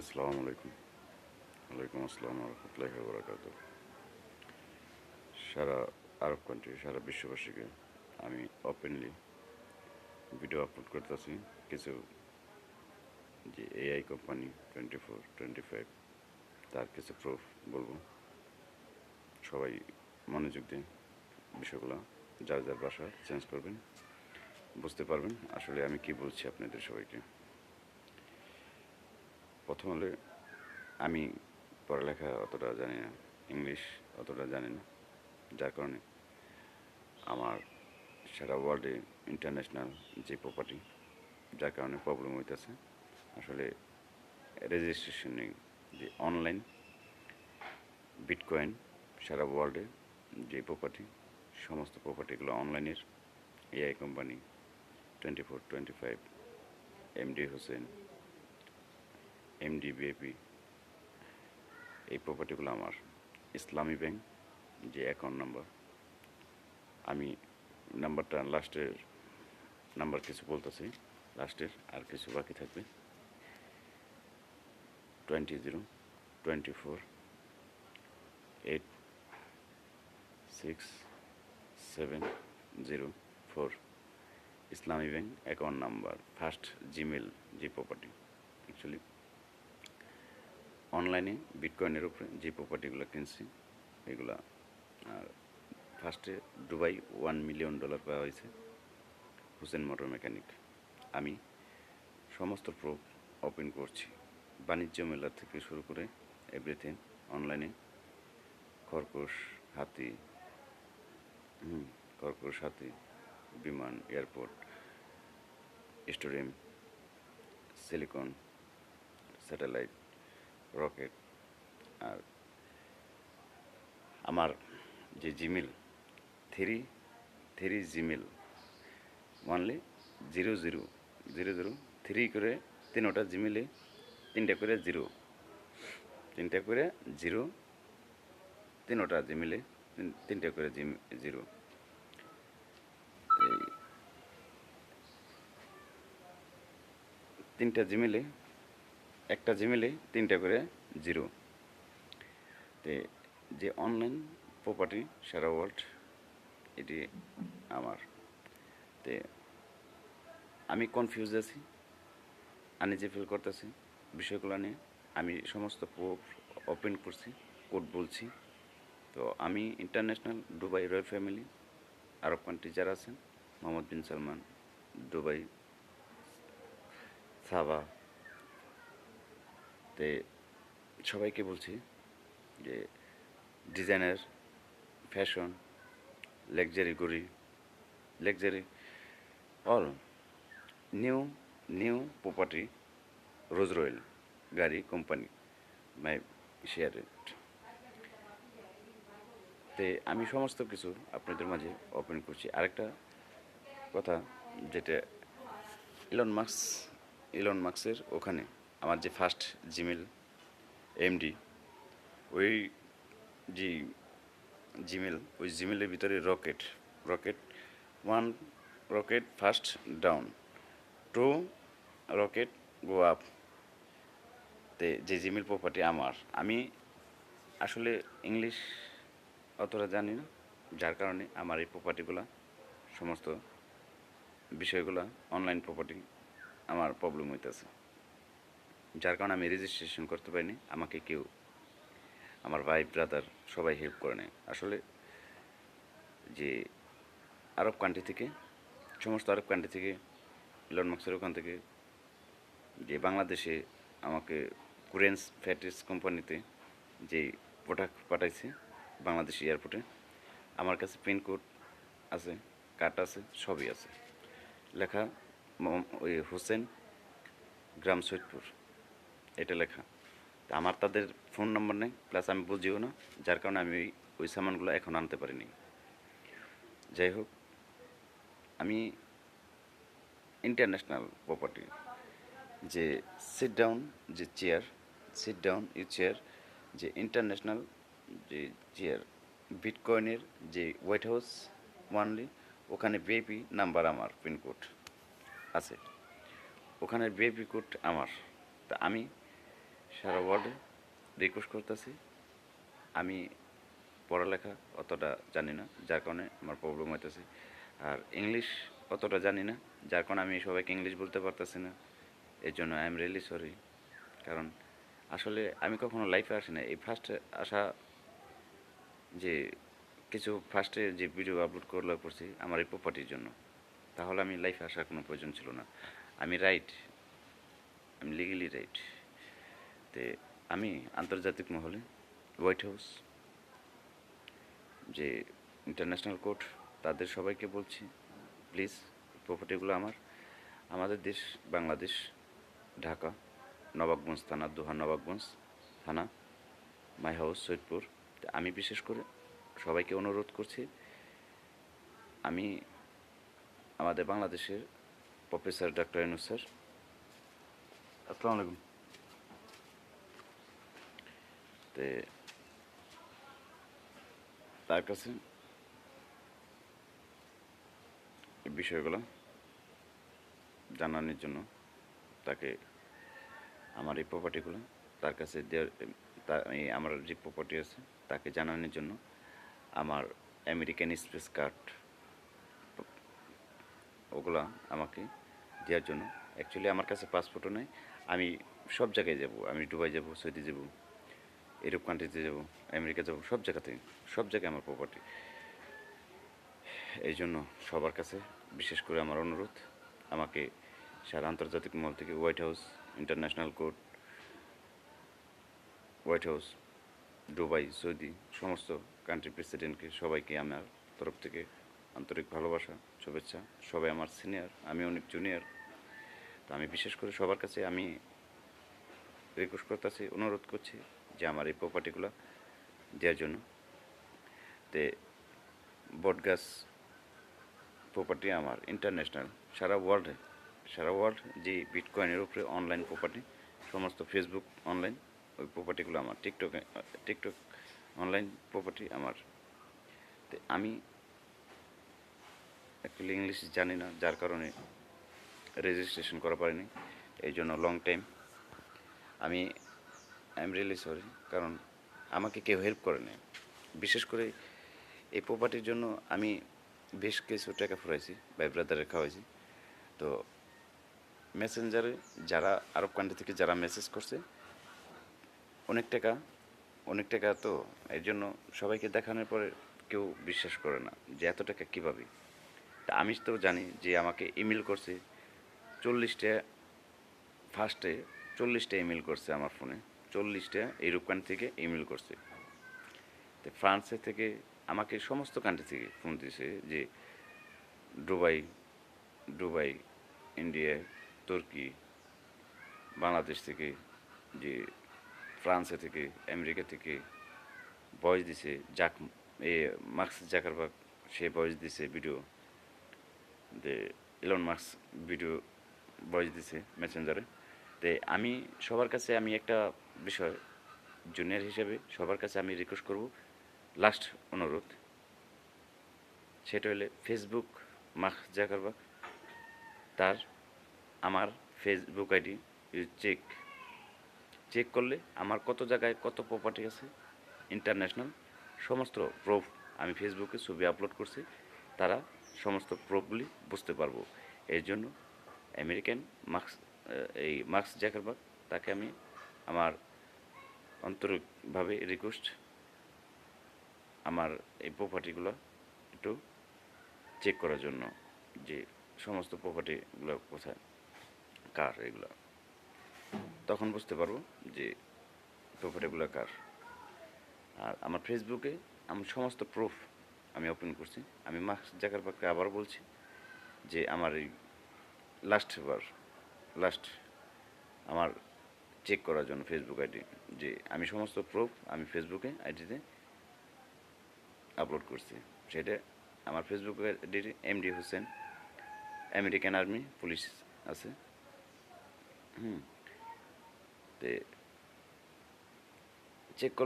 আসসালামু আলাইকুম। ওয়ালাইকুম আসসালাম রহমতুল্লাহি ওয়া বারাকাতুহু। সারা আরব কান্ট্রি, সারা বিশ্ববাসীকে আমি ওপেনলি ভিডিও আপলোড করতেছি। কিছু যে এআই কোম্পানি 24, 25 তার কিছু প্রুফ বলবো। সবাই মনোযোগ দিয়ে বিষয়গুলো যার যার ভাষা চেঞ্জ করবেন, বুঝতে পারবেন আসলে আমি কি বলছি আপনাদের সবাইকে। প্রথম হলে আমি পড়ালেখা অতটা জানি না, ইংলিশ অতটা জানি না, যার কারণে আমার সারা ওয়ার্ল্ডে ইন্টারন্যাশনাল যে প্রপার্টি, যার কারণে প্রবলেম হইতেছে। আসলে রেজিস্ট্রেশন নেই যে অনলাইন বিটকয়েন সারা ওয়ার্ল্ডে যে প্রপার্টি, সমস্ত প্রপার্টিগুলো অনলাইনের। AI company 24, 25, MD Hossain, MD BAP, এই প্রপার্টিগুলো আমার। ইসলামী ব্যাংক যে অ্যাকাউন্ট নাম্বার, আমি নাম্বারটা লাস্টের নাম্বার কিছু বলতেছি, লাস্টের আর কিছু বাকি থাকবে। 20, 24, 8, 6, 7, 0, 4 ইসলামী bank account number. First Gmail যে প্রপার্টি, অ্যাকচুয়ালি অনলাইনে বিটকয়েনের উপরে যে প্রপার্টিগুলো কিনছি এগুলা। আর ফার্স্টে দুবাই $1 মিলিয়ন পাওয়া হয়েছে, হুসেন মোটর মেকানিক। আমি সমস্ত প্রুফ ওপেন করছি, বাণিজ্য মেলা থেকে শুরু করে এভরিথিং অনলাইনে। খরগোশ, হাতি, খরগোশ, হাতি, বিমান, airport, stadium, silicon, satellite, rocket. আর আমার যে Gmail, three three Gmail, only 0, 0, 0, 0, 3 করে তিনোটা জিমেলে, তিনটা করে জিরো, তিনটা করে জিরো, তিনোটা জিমেলে তিনটা করে জিরো। এই তিনটা জিমেলে, একটা জিমেলে তিনটা করে জিরো। তে যে অনলাইন প্রপার্টি সারা ওয়ার্ল্ড, এটি আমার। তে আমি কনফিউজ আছি, আনইজি ফিল করতেছি বিষয়গুলো নিয়ে। আমি সমস্ত প্রুফ ওপেন করছি, কোড বলছি। তো আমি international Dubai royal family, Arab country যারা আছেন, মোহাম্মদ বিন সালমান, দুবাই, সাবা, তে সবাইকে বলছি যে ডিজাইনার, ফ্যাশন, লাক্সারি গড়ি, luxury, all new new property, Rolls Royce গাড়ি কোম্পানি, মাই শেয়ার ইট। তে আমি সমস্ত কিছু আপনাদের মাঝে ওপেন করছি। আরেকটা কথা, যেটা ইলন মাস্কের ওখানে আমার যে ফার্স্ট জিমেল এমডি, ওই যে জিমেল, ওই জিমেলের ভিতরে rocket, rocket one, rocket first down, two, rocket go up. তে যে জিমেল প্রপার্টি আমার, আমি আসলে ইংলিশ অতটা জানি না, যার কারণে আমার এই প্রপার্টিগুলো, সমস্ত বিষয়গুলো অনলাইন প্রপার্টি আমার প্রবলেম হইতেছে, যার কারণে আমি রেজিস্ট্রেশন করতে পারিনি। আমাকে কেউ, আমার ভাই, ব্রাদার সবাই হেল্প করে নেয়। আসলে যে আরব কান্ট্রি থেকে, সমস্ত আরব কান্ট্রি থেকে, ইলন মাস্কের ওখান থেকে যে বাংলাদেশে আমাকে কুরেন্স ফ্যাটিস কোম্পানিতে যে প্রোডাক্ট পাঠাইছে বাংলাদেশ এয়ারপোর্টে, আমার কাছে পিনকোড আছে, কার্ড আছে, সবই আছে, লেখা ওই হোসেন, গ্রাম সৈয়দপুর, এটা লেখা। তা আমার তাদের ফোন নাম্বার নেই, প্লাস আমি বুঝিও না, যার কারণে আমি ওই সামানগুলো এখন আনতে পারিনি। যাই হোক, আমি ইন্টারন্যাশনাল প্রপার্টি যে সিট ডাউন, যে chair, sit down you chair, যে ইন্টারন্যাশনাল যে চেয়ার, বিটকয়েনের যে হোয়াইট হাউস ওয়ানলি, ওখানে ভিআইপি নাম্বার আমার, পিনকোড আছে, ওখানে ভিআইপি কোড আমার। তা আমি সারা ওয়ার্ল্ডে রিকোয়েস্ট করতেছি। আমি পড়ালেখা অতটা জানি না, যার কারণে আমার প্রবলেম হইতেছে। আর ইংলিশ অতটা জানি না, যার কারণে আমি সবাইকে ইংলিশ বলতে পারতেছি না। এর জন্য আই এম রিয়েলি সরি। কারণ আসলে আমি কখনো লাইফে আসি না, এই ফার্স্ট আসা, যে কিছু ফার্স্টে যে ভিডিও আপলোড করছি আমার এই প্রপার্টির জন্য। তাহলে আমি লাইফে আসার কোনো প্রয়োজন ছিল না। আমি রাইট, আমি লিগেলি রাইট। তে আমি আন্তর্জাতিক মহলে হোয়াইট হাউস, যে ইন্টারন্যাশনাল কোর্ট, তাদের সবাইকে বলছি প্লিজ প্রপার্টিগুলো আমাদের দেশ বাংলাদেশ, ঢাকা, নবাবগঞ্জ থানা, দোহা নবাবগঞ্জ থানা, মাই হাউস, সৈয়দপুর। আমি বিশেষ করে সবাইকে অনুরোধ করছি, আমি আমাদের বাংলাদেশের প্রফেসর ডক্টর ইউনূস স্যার, আসসালামু আলাইকুম। তে তার কাছে এই বিষয়গুলো জানানোর জন্য, তাকে আমার এই প্রপার্টিগুলো তার কাছে দেওয়ার, আমার যে প্রপার্টি আছে তাকে জানানোর জন্য আমার আমেরিকান স্পেস কার্ড ওগুলা আমাকে দেওয়ার জন্য। অ্যাকচুয়ালি আমার কাছে পাসপোর্টও নেই। আমি সব জায়গায় যাব, আমি দুবাই যাব, সৌদি যাব, ইউরোপ কান্ট্রিতে যাব, আমেরিকা যাব, সব জায়গায় আমার প্রপার্টি। এই জন্য সবার কাছে বিশেষ করে আমার অনুরোধ, আমাকে সারা আন্তর্জাতিক মহল থেকে white house, international court, white house, Dubai, Saudi, সমস্ত কান্ট্রি প্রেসিডেন্টকে, সবাইকে আমার তরফ থেকে আন্তরিক ভালোবাসা, শুভেচ্ছা। সবাই আমার সিনিয়র, আমি অনেক জুনিয়র। তো আমি বিশেষ করে সবার কাছে আমি রিকোয়েস্ট করতেছি, অনুরোধ করছি যে আমার এই প্রপার্টিগুলো দেওয়ার জন্য। তে বটগাছ প্রপার্টি আমার ইন্টারন্যাশনাল, সারা ওয়ার্ল্ড যে বিটকয়েনের উপরে অনলাইন প্রপার্টি, সমস্ত ফেসবুক অনলাইন, ওই প্রপার্টিগুলো আমার, টিকটক অনলাইন প্রপার্টি আমার। তো আমি অ্যাকচুয়ালি ইংলিশ জানি না, যার কারণে রেজিস্ট্রেশন করা পারিনি। এই জন্য লং টাইম আমি আই এম রিয়েলি সরি। কারণ আমাকে কেউ হেল্প করেনি। বিশেষ করে এই প্রপার্টির জন্য আমি বেশ কিছু টাকা ফুরাইছি, ভাই ব্রাদারে খাওয়াইছি। তো মেসেঞ্জারে যারা আরব কান্ট্রি থেকে যারা মেসেজ করছে, অনেক টাকা তো, এর জন্য সবাইকে দেখানোর পরে কেউ বিশ্বাস করে না যে এত টাকা কীভাবে। তা আমি তো জানি যে আমাকে ইমেল করছে 40টা, ফার্স্টে 40টা ইমেল করছে আমার ফোনে, 40টা ইউরোপ কান্ট্রি থেকে ইমেল করছে। তো ফ্রান্সের থেকে আমাকে সমস্ত কান্ট্রি থেকে ফোন দিয়েছে, যে দুবাই, ইন্ডিয়া, তুর্কি, বাংলাদেশ থেকে, যে ফ্রান্সে থেকে, আমেরিকা থেকে ভয়েস দিছে, মার্ক জাকারবার্গ সে ভয়েস দিছে ভিডিও, যে ইলন মাস্ক ভিডিও ভয়েস দিছে মেসেঞ্জারে। তো আমি সবার কাছে আমি একটা বিষয় জুনিয়র হিসেবে সবার কাছে আমি রিকোয়েস্ট করব, লাস্ট অনুরোধ, সেটা হলে ফেসবুক মার্ক জাকারবার্গ, তার আমার ফেসবুক আইডি চেক করলে আমার কত জায়গায় কত প্রপার্টি আছে ইন্টারন্যাশনাল, সমস্ত প্রুফ আমি ফেসবুকে ছবি আপলোড করছি, তারা সমস্ত প্রুফগুলি বুঝতে পারবো। এর জন্য আমেরিকান মার্ক জাকারবার্গ, তাকে আমি আমার আন্তরিকভাবে রিকোয়েস্ট, আমার এই প্রপার্টিগুলো একটু চেক করার জন্য, যে সমস্ত প্রপার্টিগুলো কোথায়, কার এগুলো, তখন বুঝতে পারবো যে প্রপার্টিগুলো কার। আর আমার ফেসবুকে আমি সমস্ত প্রুফ আমি ওপেন করছি। আমি মার্ক জাকারবার্গকে আবার বলছি যে আমার এই লাস্ট আমার চেক করার জন্য ফেসবুক আইডি, যে আমি সমস্ত প্রুফ আমি ফেসবুকে আইডিতে আপলোড করছি। সেটা আমার Facebook ID MD Hossain, American army police আছে। তে চেক